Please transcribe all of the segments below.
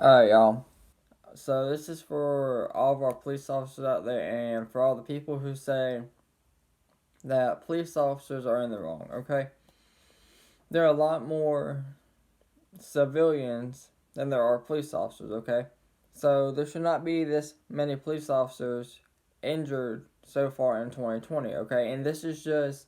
Alright, y'all. So, this is for all of our police officers out there and for all the people who say that police officers are in the wrong, okay? There are a lot more civilians than there are police officers, okay? So, there should not be this many police officers injured so far in 2020, okay? And this is just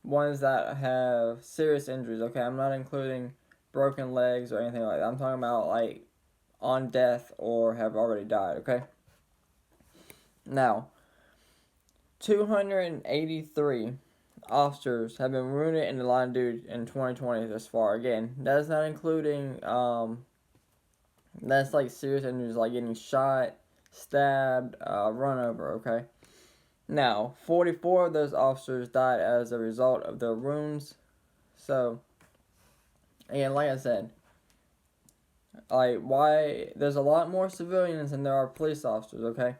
ones that have serious injuries, okay? I'm not including broken legs or anything like that. I'm talking about, like, on death or have already died, okay? Now, 283 officers have been wounded in the line of duty in 2020 thus far. Again, that's not including, that's like serious injuries like getting shot, stabbed, run over, okay? Now, 44 of those officers died as a result of their wounds. So, again, like I said, like, why, there's a lot more civilians than there are police officers, okay?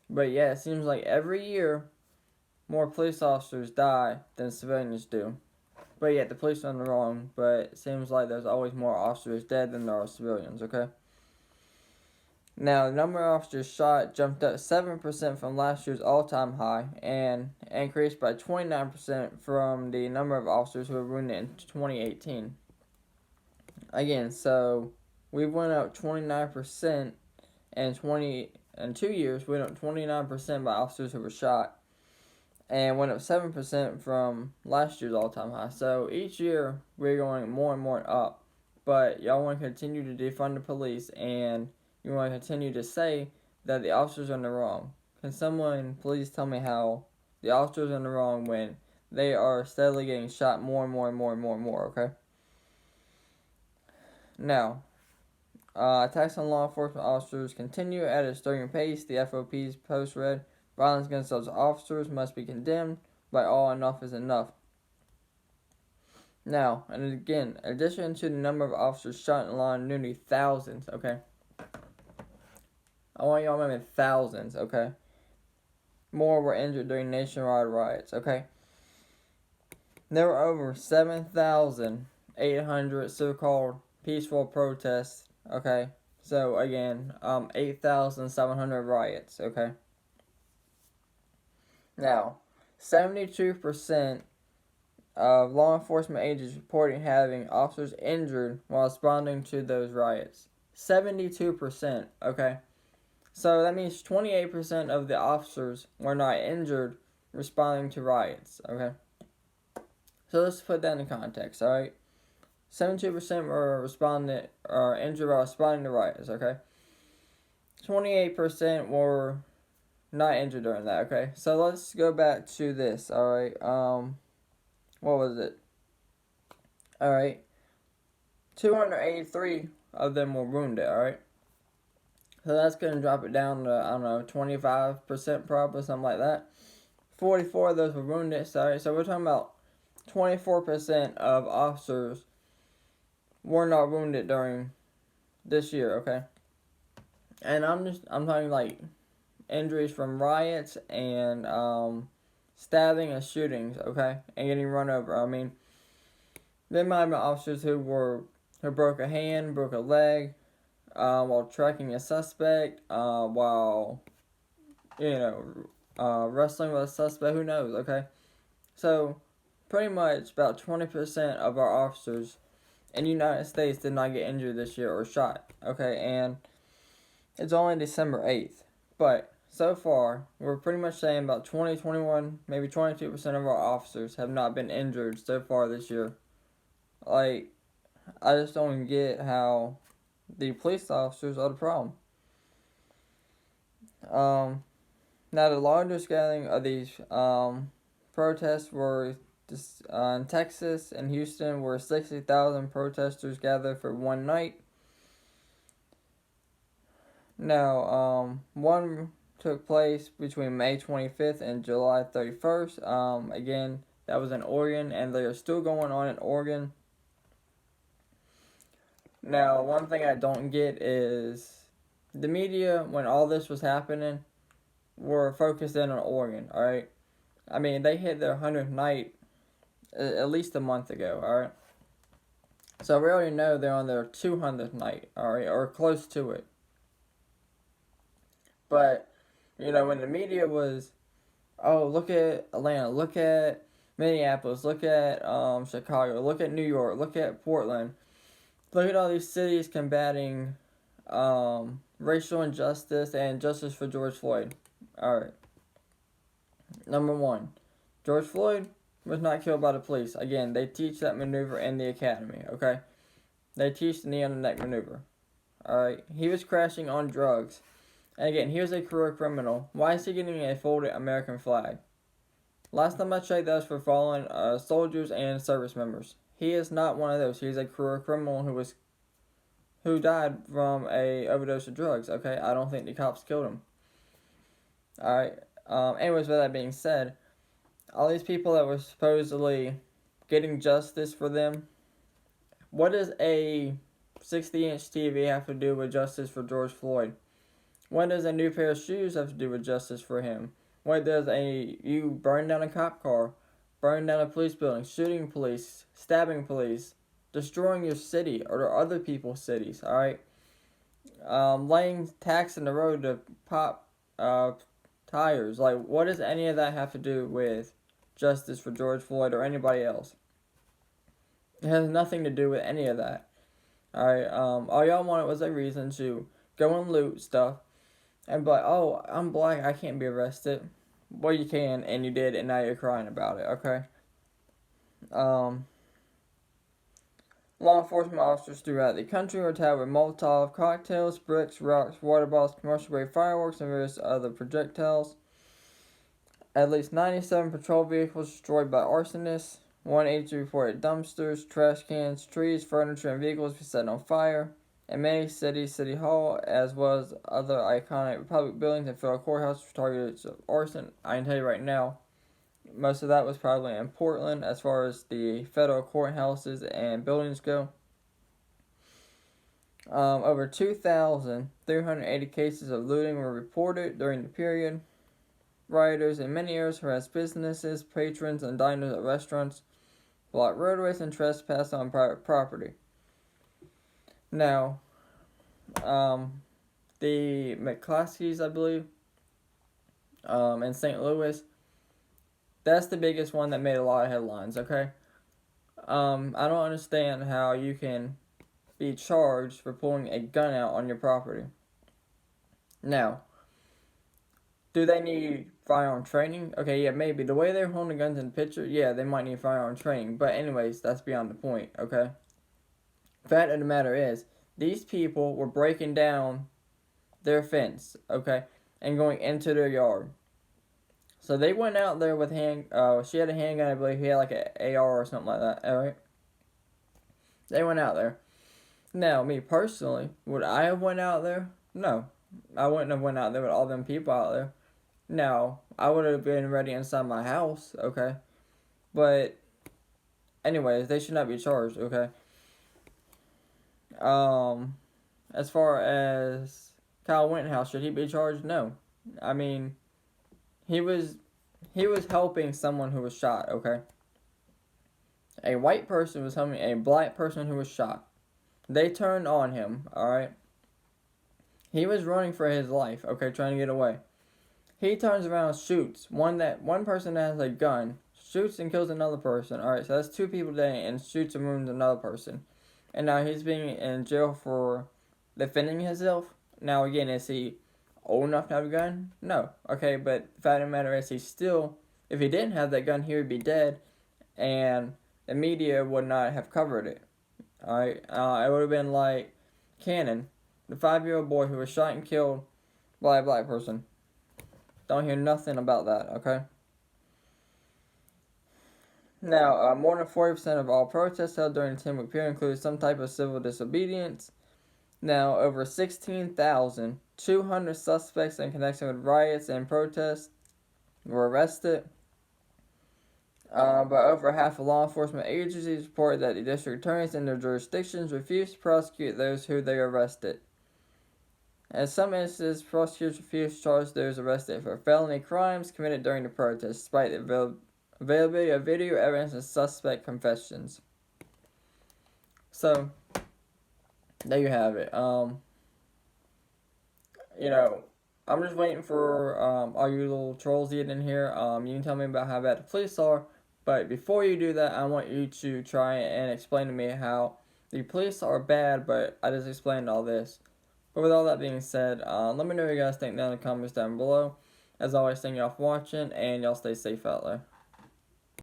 But yeah, it seems like every year more police officers die than civilians do. But yet the police are in the wrong, but it seems like there's always more officers dead than there are civilians, okay? Now, the number of officers shot jumped up 7% from last year's all-time high and increased by 29% from the number of officers who were wounded in 2018. Again, so we went up 29% in 2 years. We went up 29% by officers who were shot and went up 7% from last year's all-time high. So each year we're going more and more up. But y'all want to continue to defund the police, and you want to continue to say that the officers are in the wrong. Can someone please tell me how the officers are in the wrong when they are steadily getting shot more and more and more and more and more, okay? Now, attacks on law enforcement officers continue at a stirring pace. The FOP's post read, "Violence against those officers must be condemned by all. Enough is enough." Now, and again, in addition to the number of officers shot in line of duty, thousands, okay? I want y'all to remember thousands, okay? More were injured during nationwide riots, okay? There were over 7,800 so-called peaceful protests, okay? So, again, 8,700 riots, okay? Now, 72% of law enforcement agents reporting having officers injured while responding to those riots. 72%, okay? So that means 28% of the officers were not injured responding to riots, okay? So let's put that in context, alright? 72% were responding or injured while responding to riots, okay? 28% were not injured during that, okay? So let's go back to this, alright? What was it? Alright. 283 of them were wounded, alright? So that's going to drop it down to, I don't know, 25% probably, something like that. 44 of those were wounded, sorry. So we're talking about 24% of officers were not wounded during this year, okay? And I'm talking like injuries from riots and stabbing and shootings, okay? And getting run over. I mean, there might have been officers who broke a hand, broke a leg, while tracking a suspect, while, wrestling with a suspect, who knows, okay? So, pretty much about 20% of our officers in the United States did not get injured this year or shot, okay? And it's only December 8th. But, so far, we're pretty much saying about 20, 21, maybe 22% of our officers have not been injured so far this year. Like, I just don't get how the police officers are the problem. Now, the largest gathering of these protests were in Texas and Houston, where 60,000 protesters gathered for one night. Now, one took place between May 25th and July 31st. Again, that was in Oregon, and they are still going on in Oregon. Now, one thing I don't get is the media, when all this was happening, were focused in on Oregon, alright? I mean, they hit their 100th night at least a month ago, alright? So we already know they're on their 200th night, alright, or close to it. But, when the media was, oh, look at Atlanta, look at Minneapolis, look at Chicago, look at New York, look at Portland, look at all these cities combating racial injustice and justice for George Floyd. Alright. Number one, George Floyd was not killed by the police. Again, they teach that maneuver in the academy, okay? They teach the knee on the neck maneuver. Alright? He was crashing on drugs. And again, he was a career criminal. Why is he getting a folded American flag? Last time I checked, that was for fallen soldiers and service members. He is not one of those. He's a career criminal who died from a overdose of drugs. Okay, I don't think the cops killed him. All right. Anyways, with that being said, all these people that were supposedly getting justice for them, what does a 60-inch TV have to do with justice for George Floyd? What does a new pair of shoes have to do with justice for him? What does you burn down a cop car, burn down a police building, shooting police, stabbing police, destroying your city or other people's cities, alright? Laying tacks in the road to pop tires. Like, what does any of that have to do with justice for George Floyd or anybody else? It has nothing to do with any of that. Alright, all y'all wanted was a reason to go and loot stuff and be like, oh, I'm black, I can't be arrested. Well, you can, and you did, and now you're crying about it, okay? Law enforcement officers throughout the country were tagged with Molotov cocktails, bricks, rocks, water bottles, commercial-grade fireworks, and various other projectiles. At least 97 patrol vehicles destroyed by arsonists. 182 reported dumpsters, trash cans, trees, furniture, and vehicles were set on fire. In many cities, City Hall, as well as other iconic Republic buildings and federal courthouses were targeted of arson. I can tell you right now, most of that was probably in Portland as far as the federal courthouses and buildings go. Over 2,380 cases of looting were reported during the period. Rioters in many areas harassed businesses, patrons, and diners at restaurants, blocked roadways, and trespassed on private property. Now, the McCloskeys, I believe, in St. Louis, that's the biggest one that made a lot of headlines, okay? I don't understand how you can be charged for pulling a gun out on your property. Now, do they need firearm training? Okay, yeah, maybe. The way they're holding guns in the picture, yeah, they might need firearm training. But anyways, that's beyond the point, okay? Fact of the matter is, these people were breaking down their fence, okay, and going into their yard. So they went out there with she had a handgun, I believe. He had like an AR or something like that, alright? They went out there. Now, me personally, would I have went out there? No. I wouldn't have went out there with all them people out there. No. I would have been ready inside my house, okay? But, anyways, they should not be charged, okay? As far as Kyle Wittenhouse, should he be charged? No. I mean, he was helping someone who was shot, okay? A white person was helping a black person who was shot. They turned on him, alright? He was running for his life, okay, trying to get away. He turns around and shoots. One person that has a gun shoots and kills another person. Alright, so that's two people dead and shoots and wounds another person. And now he's being in jail for defending himself. Now again, is he old enough to have a gun? No. Okay, but the fact of the matter is he's still, if he didn't have that gun, he would be dead, and the media would not have covered it. Alright, it would have been like Cannon, the 5-year-old boy who was shot and killed by a black person. Don't hear nothing about that, okay? Now, more than 40% of all protests held during the 10-week period included some type of civil disobedience. Now, over 16,200 suspects in connection with riots and protests were arrested. But over half of law enforcement agencies reported that the district attorneys in their jurisdictions refused to prosecute those who they arrested. In some instances, prosecutors refused to charge those arrested for felony crimes committed during the protest, despite the availability of video evidence and suspect confessions. So there you have it. You know, I'm just waiting for all you little trolls to get in here. You can tell me about how bad the police are, but before you do that, I want you to try and explain to me how the police are bad, but I just explained all this. But with all that being said, let me know what you guys think down in the comments down below. As always, thank y'all for watching, and y'all stay safe out there.